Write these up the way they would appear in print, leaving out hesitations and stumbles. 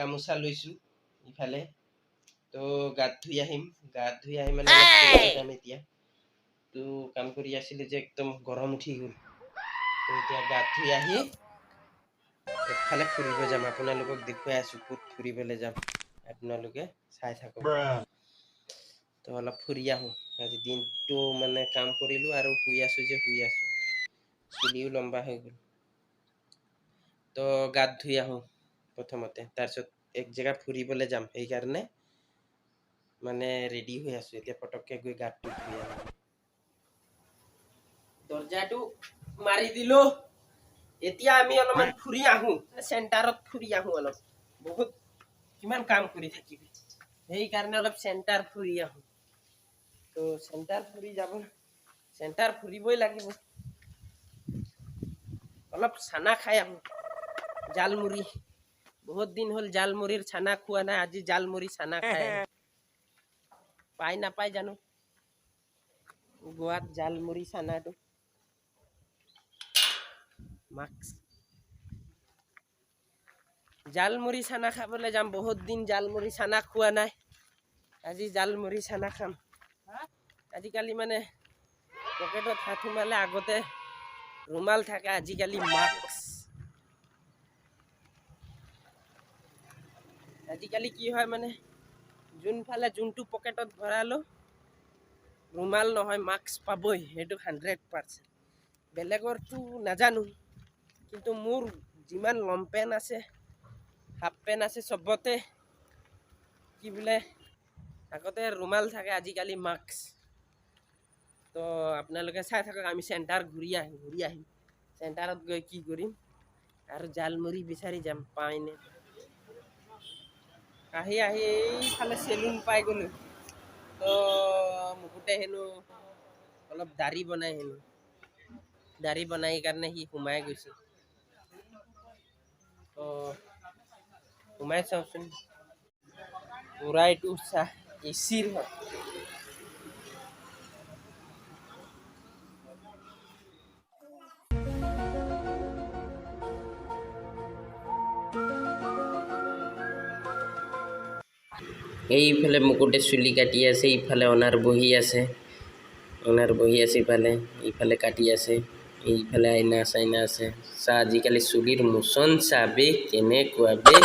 গামোচা লৈছোঁ ইফালে। তো গাত ধুই আহিম, গাত ধুই আহি মানে অলপ ফুৰিব যাম এতিয়া। তো কাম কৰি আছিলোঁ যে একদম গৰম উঠি গ'ল। তো এতিয়া গাত ধুই আহি একফালে ফুৰিব যাম, আপোনালোকক দেখুৱাই আছোঁ ক'ত ফুৰিবলৈ যাম, আপোনালোকে চাই থাকক। তো অলপ ফুৰি আহোঁ, আজি দিনটো মানে কাম কৰিলোঁ আৰু শুই আছোঁ যে শুই আছোঁ, চুলিও লম্বা হৈ গ'ল। তো গাত ধুই আহোঁ প্ৰথমতে, তাৰপিছত এক জেগাত ফুৰিবলৈ যাম, সেইকাৰণে মানে ৰেডি হৈ আছোঁ। এতিয়া পটককৈ গৈ গাতটো ধুই আহোঁ। দৰজাটো মাৰি দিলোঁ। এতিয়া আমি অলপমান ফুৰি আহোঁ, চেণ্টাৰত ফুৰি আহোঁ অলপ। বহুত কিমান কাম কৰি থাকিবি, সেইকাৰণে অলপ চেণ্টাৰ ফুৰি আহোঁ। তো চেণ্টাৰ ফুৰি যাব, চেণ্টাৰ ফুৰিবই লাগিব। অলপ চানা খাই আহোঁ, জালমুড়ি। বহুত দিন হ'ল জালমুড়িৰ চানা খোৱা নাই, আজি জালমুড়ি চানা খাই আহোঁ। পাই নাপায় জানো গোৱাত জালমুড়ি চানাটো। মাস্ক জালমুড়ি চানা খাবলৈ যাম, বহুত দিন জালমুড়ি চানা খোৱা নাই, আজি জালমুড়ি চানা খাম। আজিকালি মানে পকেটত হাত সোমালে আগতে ৰুমাল থাকে, আজিকালি মাস্ক। আজিকালি কি হয় মানে যোনফালে যোনটো পকেটত ভৰালো ৰুমাল নহয় মাস্ক পাবই, সেইটো 100%। বেলেগৰটো নাজানো, কিন্তু মোৰ যিমান লং পেণ্ট আছে হাফ পেণ্ট আছে চবতে কি বোলে আগতে ৰুমাল থাকে, আজিকালি মাস্ক। তো আপোনালোকে চাই থাকক, আমি চেণ্টাৰ ঘূৰি আহিম। চেণ্টাৰত গৈ কি কৰিম আৰু জালমুড়ি বিচাৰি যাম, পাইনে। আহি এইফালে চেলুন পাই গ'লো। তো মুকুটে হেনো অলপ দাড়ি বনাই, দাড়ি বনাই কাৰণে সি সোমাই গৈছে। তো সোমাই চাওঁচোন, পুৰা এইটো চাহ এচিৰ হয়। এইফালে মুকুটে চুলি কাটি আছে, ইফালে অনাৰ বহি আছে, ইফালে কাটি আছে, এইফালে আইনা চাইনা আছে। চা আজিকালি চুলিৰ মোচন চাবে কেনেকুৱা বে,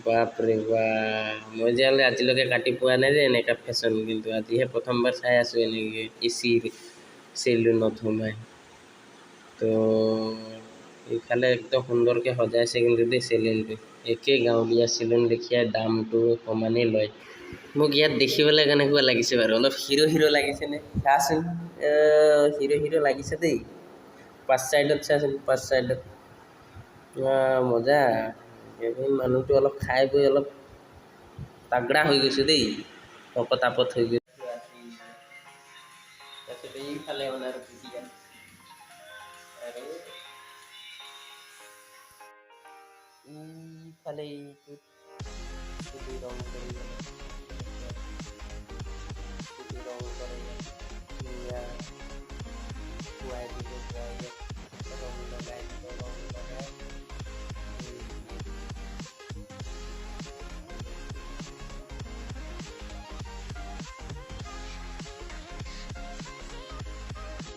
বাপৰে বাপ। মই যে আজিলৈকে কাটি পোৱা নাই যে এনেকুৱা ফেশ্বন, কিন্তু আজিহে প্ৰথমবাৰ চাই আছোঁ এনেকৈ এচিৰ চেলুনত সোমাই। তো এইফালে একদম সুন্দৰকৈ সজাইছে কিন্তু দেই চেলুনটো, একে গাঁৱলীয়া চেলুন দেখিয়াই দামটো সমানেই লয়। মোক ইয়াত দেখিবলৈ কেনেকুৱা লাগিছে বাৰু, অলপ হিৰ' লাগিছেনে চাচোন। হিৰ' লাগিছে দেই। পাঁচ চাইডত চাচোন, পাঁচ চাইডত মজা। মানুহটো অলপ খাই বৈ অলপ তাগৰা হৈ গৈছে দেই, শকত-আবত হৈ গৈছে। তাৰপিছত এইফালে অনাৰ ভিডিঅ' আৰু ইফালে এইটোত চুলি ৰং কৰিব, চুলি ৰং কৰে, খুৱাই দিব, ৰং লগাই দিব, ৰং লগাই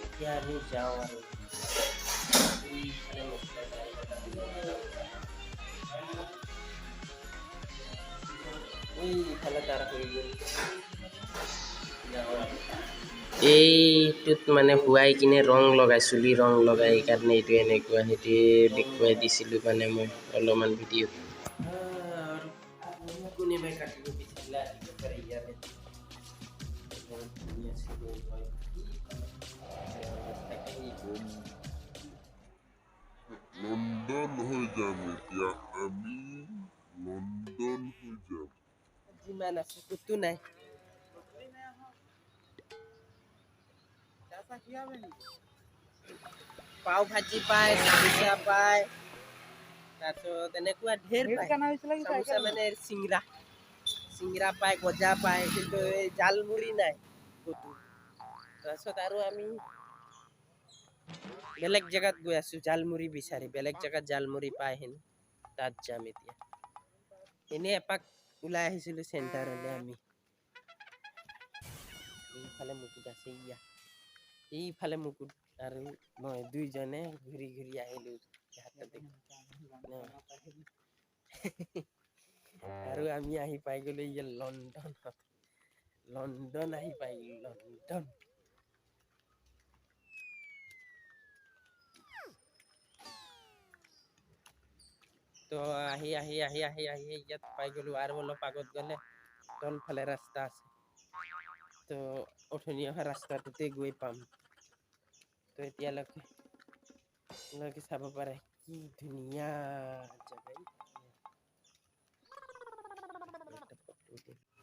এতিয়া আমি যাওঁ আৰু এইফালে তাৰ হৈ গ'ল। এইটোত মানে শুৱাই কিনে ৰং লগাই, চুলি ৰং লগাই, সেইকাৰণে এইটো এনেকুৱা, সেইটোৱে দেখুৱাই দিছিলোঁ মানে মই অলপমান ভিডিঅ'ত। কোনোবাই কাটিব বিচাৰিলে আহিব পাৰে ইয়াতে, বহুত ধুনীয়া চেলুন হয়। লণ্ডন হৈ যাম এতিয়া আমি, লণ্ডন হৈ যাম। যিমান আছে ক'তো নাই। পাও ভাজি পায়, চামোচা পায়, তাৰপিছত এনেকুৱা ঢেৰ পায়। চামোচা মানে চিংৰা পায়, গজা পায়, কিন্তু এই জালমুড়ি নাই ক'তো। তাৰপিছত আৰু আমি বেলেগ জেগাত গৈ আছোঁ জালমুড়ি বিচাৰি, বেলেগ জেগাত জালমুড়ি পাই হেনো। তাত যাম এতিয়া এনে এপাক ওলাই আহিছিলোঁ চেণ্টাৰলৈ আমি এইফালে মুকুট আছে ইয়া এইফালে মুকুট আৰু মই দুইজনে ঘূৰি ঘূৰি আহিলোঁ আৰু আমি আহি পাই গ'লো ইয়া লণ্ডন আহি পাই গ'লো লণ্ডন তো আহি ইয়াত পাই গ'লো আৰু অলপ আগত গ'লে তলফালে ৰাস্তা আছে তো অথনি অহা ৰাস্তাটোতে গৈ পাম তো এতিয়ালৈকে চাব পাৰে কি ধুনীয়া জেগা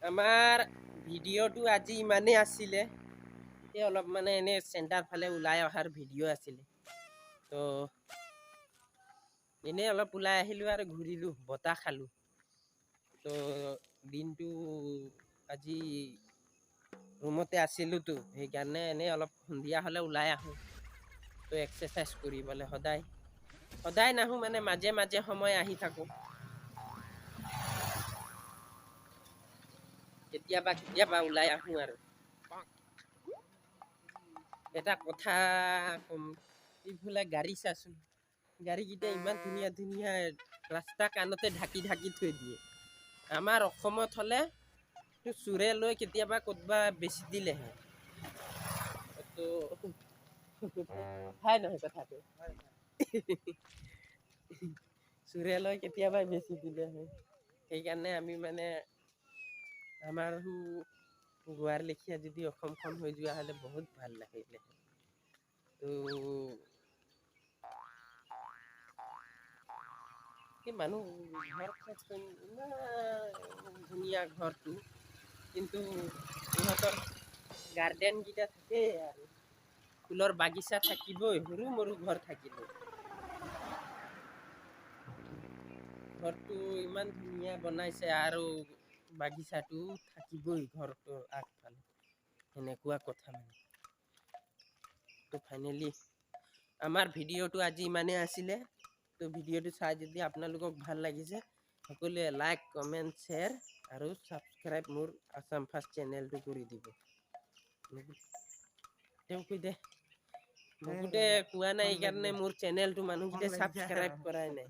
আমাৰ ভিডিঅ'টো আজি ইমানেই আছিলে এই অলপ মানে এনে চেণ্টাৰ ফালে ওলাই অহাৰ ভিডিঅ' আছিলে তো এনেই অলপ ওলাই আহিলোঁ আৰু ঘূৰিলোঁ বতাহ খালোঁ তো দিনটো আজি ৰুমতে আছিলোঁতো সেইকাৰণে এনেই অলপ সন্ধিয়া হ'লে ওলাই আহোঁ তো এক্সাৰচাইজ কৰিবলৈ সদায় নাহোঁ মানে মাজে মাজে সময় আহি থাকোঁ কেতিয়াবা ওলাই আহোঁ আৰু এটা কথা কম এইফালে গাড়ী চাচোন গাড়ীকেইটা ইমান ধুনীয়া ধুনীয়া ৰাস্তা কাণতে ঢাকি থৈ দিয়ে আমাৰ অসমত হ'লে চোৰে লৈ কেতিয়াবা ক'তবা বেচি দিলেহে তো হয় নহয় কথাটো চোৰে লৈ কেতিয়াবা বেচি দিলেহে সেইকাৰণে আমি মানে আমাৰ গোৱাৰ লেখীয়া যদি অসমখন হৈ যোৱা হ'লে বহুত ভাল লাগিলে তো এই মানুহ ঘৰ ইমান ধুনীয়া ঘৰটো কিন্তু ইহঁতৰ গাৰ্ডেনকেইটা থাকেই আৰু ফুলৰ বাগিচা থাকিবই সৰু মৰু ঘৰ থাকিবই ঘৰটো ইমান ধুনীয়া বনাইছে আৰু বাগিচাটো থাকিবই ঘৰটোৰ আগফালে সেনেকুৱা কথা মানে তো ফাইনেলি আমাৰ ভিডিঅ'টো আজি ইমানেই আছিলে তো ভিডিঅ'টো চাই যদি আপোনালোকক ভাল লাগিছে সকলোৱে লাইক কমেণ্ট শ্বেয়াৰ আৰু ছাবস্ক্ৰাইব মোৰ আছাম ফাৰ্ষ্ট চেনেলটো কৰি দিব তেওঁ কৈ দে বহুতে কোৱা নাই এইকাৰণে মোৰ চেনেলটো মানুহকেইটাই ছাবস্ক্ৰাইব কৰাই নাই